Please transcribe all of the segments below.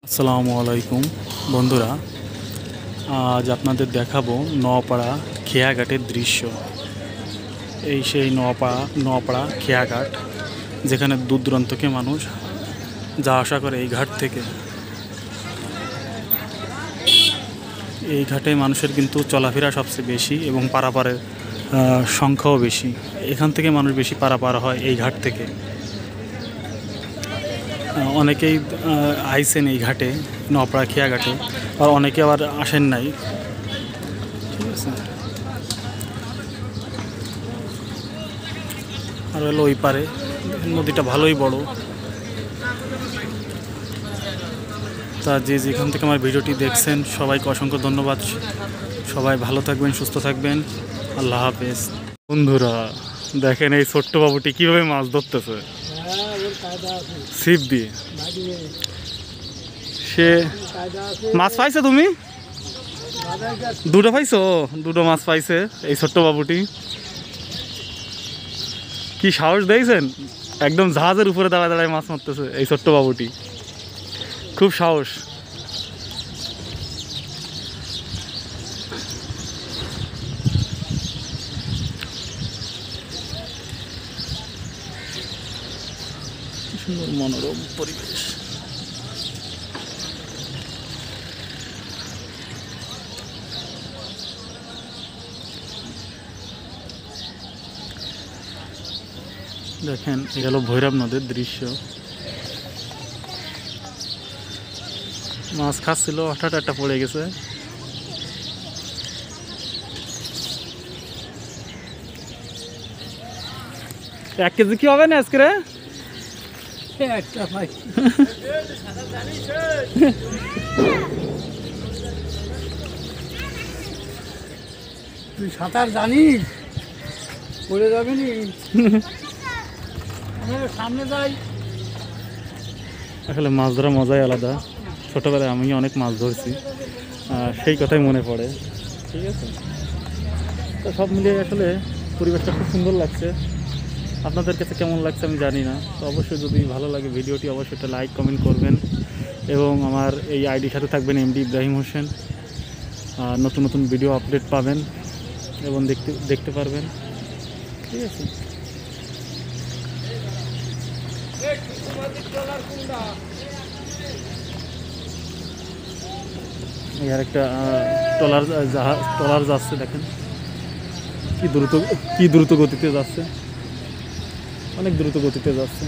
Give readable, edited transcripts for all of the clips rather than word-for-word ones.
আসসালামু আলাইকুম বন্ধুরা, আজ আপনাদের দেখাবো নওপাড়া খেয়াঘাটের দৃশ্য। এই সেই নওপাড়া খেয়াঘাট, যেখানে দূর দূরান্ত থেকে মানুষ যা আসা করে এই ঘাট থেকে। এই ঘাটে মানুষের কিন্তু চলাফেরা সবচেয়ে বেশি এবং পারাপারের সংখ্যাও বেশি। এখান থেকে মানুষ বেশি পারাপার হয় এই ঘাট থেকে। অনেকেই আইসেন এই ঘাটে, নওপাড়া খেয়াঘাটে, আর অনেকে আবার আসেন নাই। ঠিক আছে, আর হলো ওই পারে নদীটা ভালোই বড়। তা যে যেখান থেকে আমার ভিডিওটি দেখছেন সবাইকে অসংখ্য ধন্যবাদ। সবাই ভালো থাকবেন, সুস্থ থাকবেন। আল্লাহ হাফেজ। বন্ধুরা দেখেন এই ছোট্ট বাবুটি কীভাবে মাছ ধরতেছে ছিপ দিয়ে। সে মাছ পাইছে? তুমি দুটো পাইছো? দুটো মাছ পাইছে এই ছোট্ট বাবুটি। কি সাহস দিয়েছেন! একদম জাহাজের উপরে দাঁড়ায় দাঁড়ায় মাছ মারতেছে এই ছোট্ট বাবুটি। খুব সাহস। সুন্দর মনোরম পরিবেশ। দেখেন এটা হলো ভৈরব নদীর দৃশ্য। মাছ খাচ্ছিল, হঠাৎ একটা পড়ে গেছে। এক কেজি কি হবে না আজকে রে? তুই সাঁতার জানিস? পড়ে যাবি নি? সামনে যাই। আসলে মাছ ধরা মজাই আলাদা। ছোটবেলায় আমি অনেক মাছ ধরছি, সেই কথাই মনে পড়ে। ঠিক আছে, তো সব মিলিয়ে আসলে পরিবেশটা খুব সুন্দর লাগছে। আপনাদের কাছে কেমন লাগছে আমি জানি না। তো অবশ্যই যদি ভালো লাগে ভিডিওটি অবশ্যই একটা লাইক কমেন্ট করবেন, এবং আমার এই আইডির সাথে থাকবেন এমডি ইব্রাহিম হোসেন। নতুন নতুন ভিডিও আপডেট পাবেন এবং দেখতে পারবেন। ঠিক আছে, আর একটা ট্রলার যাচ্ছে। দেখেন কি দ্রুত গতিতে যাচ্ছে, অনেক দ্রুত গতিতে যাচ্ছে।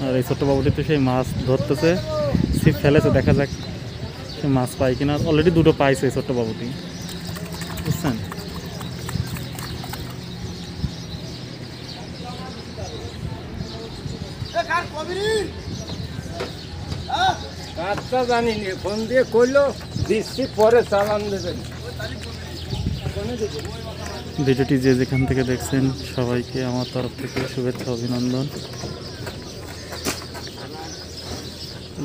আর এই ছোট্ট বাবুটিতে সেই মাছ ধরতেছে, ছিপ ফেলেছে। দেখা যাক সে মাছ পায় কিনা। অলরেডি দুটো পাইছে এই ছোট্ট বাবুটি, বুঝছেন? জানিনি, ফোন দিয়ে করলো দিচ্ছি, পরে চালান দেবেন। ভিডিওটি যে যেখান থেকে দেখছেন সবাইকে আমার তরফ থেকে শুভেচ্ছা, অভিনন্দন।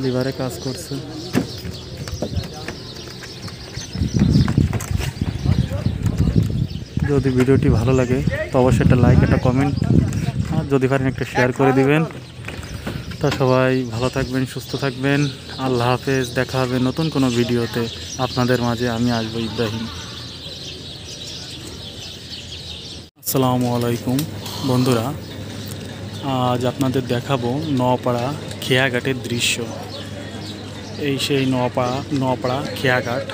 লিভারে কাজ করছে। যদি ভিডিওটি ভালো লাগে তো অবশ্যই একটা লাইক, একটা কমেন্ট, আর যদি পারেন একটা শেয়ার করে দিবেন। তা সবাই ভালো থাকবেন, সুস্থ থাকবেন। আল্লাহ হাফেজ। দেখা হবে নতুন কোনো ভিডিওতে। আপনাদের মাঝে আমি আসবো, ইব্রাহিম। আসসালামু আলাইকুম বন্ধুরা, আজ আপনাদের দেখাবো নওপাড়া খেয়াঘাটের দৃশ্য। এই সেই নওপাড়া খেয়াঘাট,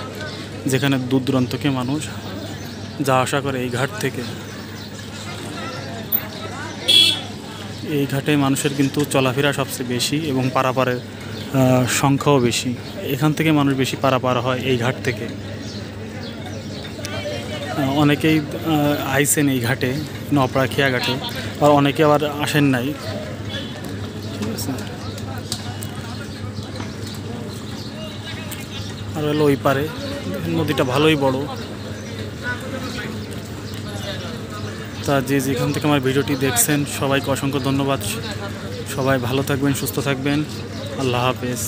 যেখানে দূর দূরান্ত থেকে মানুষ যা আসা করে এই ঘাট থেকে। এই ঘাটে মানুষের কিন্তু চলাফেরা সবচেয়ে বেশি এবং পারাপারের সংখ্যাও বেশি। এখান থেকে মানুষ বেশি পারাপার হয় এই ঘাট থেকে। অনেকেই আইসেন এই ঘাটে, নওপাড়া খেয়াঘাটে, আর অনেকে আবার আসেন নাই। ঠিক আছে, আর হলো ওই পারে নদীটা ভালোই বড়। তা যে যেখান থেকে আমার ভিডিওটি দেখছেন সবাইকে অসংখ্য ধন্যবাদ। সবাই ভালো থাকবেন, সুস্থ থাকবেন। আল্লাহ হাফেজ।